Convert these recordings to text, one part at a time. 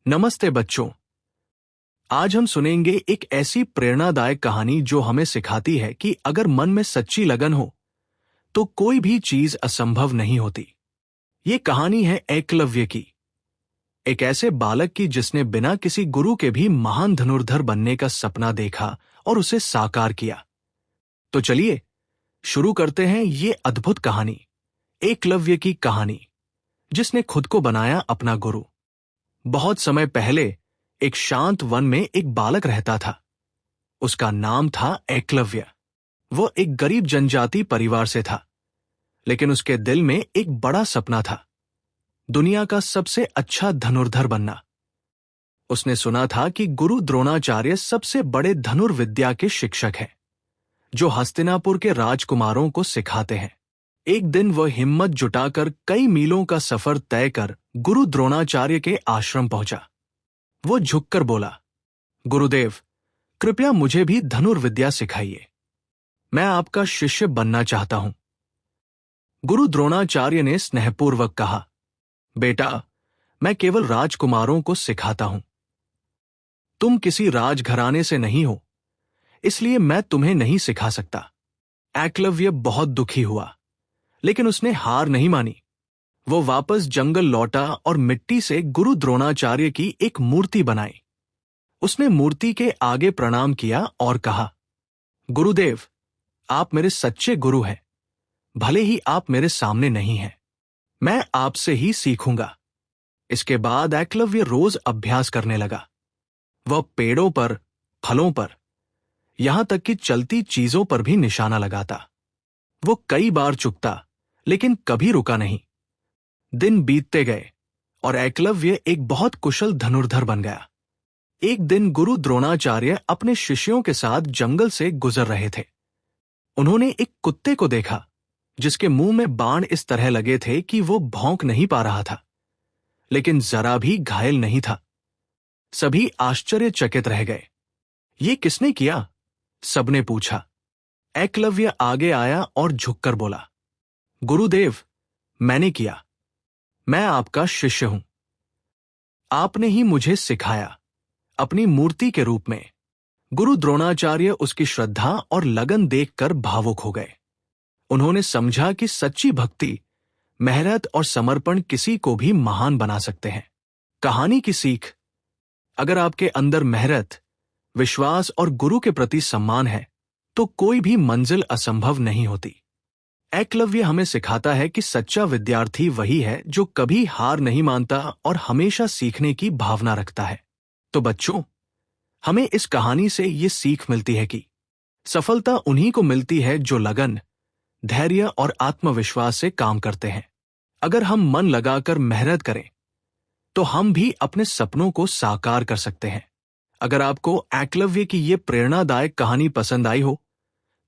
नमस्ते बच्चों। आज हम सुनेंगे एक ऐसी प्रेरणादायक कहानी जो हमें सिखाती है कि अगर मन में सच्ची लगन हो तो कोई भी चीज असंभव नहीं होती। ये कहानी है एकलव्य की, एक ऐसे बालक की जिसने बिना किसी गुरु के भी महान धनुर्धर बनने का सपना देखा और उसे साकार किया। तो चलिए शुरू करते हैं ये अद्भुत कहानी, एकलव्य की कहानी, जिसने खुद को बनाया अपना गुरु। बहुत समय पहले एक शांत वन में एक बालक रहता था। उसका नाम था एकलव्य। वो एक गरीब जनजाति परिवार से था, लेकिन उसके दिल में एक बड़ा सपना था, दुनिया का सबसे अच्छा धनुर्धर बनना। उसने सुना था कि गुरु द्रोणाचार्य सबसे बड़े धनुर्विद्या के शिक्षक हैं, जो हस्तिनापुर के राजकुमारों को सिखाते हैं। एक दिन वह हिम्मत जुटाकर कई मीलों का सफर तय कर गुरु द्रोणाचार्य के आश्रम पहुंचा। वो झुककर बोला, गुरुदेव, कृपया मुझे भी धनुर्विद्या सिखाइए। मैं आपका शिष्य बनना चाहता हूं। गुरु द्रोणाचार्य ने स्नेहपूर्वक कहा, बेटा, मैं केवल राजकुमारों को सिखाता हूं। तुम किसी राजघराने से नहीं हो, इसलिए मैं तुम्हें नहीं सिखा सकता। एकलव्य बहुत दुखी हुआ, लेकिन उसने हार नहीं मानी। वो वापस जंगल लौटा और मिट्टी से गुरु द्रोणाचार्य की एक मूर्ति बनाई। उसने मूर्ति के आगे प्रणाम किया और कहा, गुरुदेव, आप मेरे सच्चे गुरु हैं। भले ही आप मेरे सामने नहीं हैं, मैं आपसे ही सीखूंगा। इसके बाद एकलव्य रोज अभ्यास करने लगा। वह पेड़ों पर, फलों पर, यहां तक कि चलती चीजों पर भी निशाना लगाता। वो कई बार चूकता, लेकिन कभी रुका नहीं। दिन बीतते गए और एकलव्य एक बहुत कुशल धनुर्धर बन गया। एक दिन गुरु द्रोणाचार्य अपने शिष्यों के साथ जंगल से गुजर रहे थे। उन्होंने एक कुत्ते को देखा, जिसके मुंह में बाण इस तरह लगे थे कि वो भौंक नहीं पा रहा था, लेकिन जरा भी घायल नहीं था। सभी आश्चर्यचकित रह गए। ये किसने किया? सबने पूछा। एकलव्य आगे आया और झुककर बोला, गुरुदेव, मैंने किया। मैं आपका शिष्य हूं। आपने ही मुझे सिखाया, अपनी मूर्ति के रूप में। गुरु द्रोणाचार्य उसकी श्रद्धा और लगन देखकर भावुक हो गए। उन्होंने समझा कि सच्ची भक्ति, मेहनत और समर्पण किसी को भी महान बना सकते हैं। कहानी की सीख: अगर आपके अंदर मेहनत, विश्वास और गुरु के प्रति सम्मान है, तो कोई भी मंजिल असंभव नहीं होती। एकलव्य हमें सिखाता है कि सच्चा विद्यार्थी वही है जो कभी हार नहीं मानता और हमेशा सीखने की भावना रखता है। तो बच्चों, हमें इस कहानी से ये सीख मिलती है कि सफलता उन्हीं को मिलती है जो लगन, धैर्य और आत्मविश्वास से काम करते हैं। अगर हम मन लगाकर मेहनत करें, तो हम भी अपने सपनों को साकार कर सकते हैं। अगर आपको एकलव्य की ये प्रेरणादायक कहानी पसंद आई हो,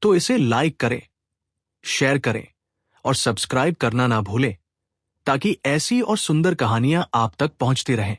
तो इसे लाइक करें, शेयर करें और सब्सक्राइब करना ना भूलें, ताकि ऐसी और सुंदर कहानियां आप तक पहुंचती रहें।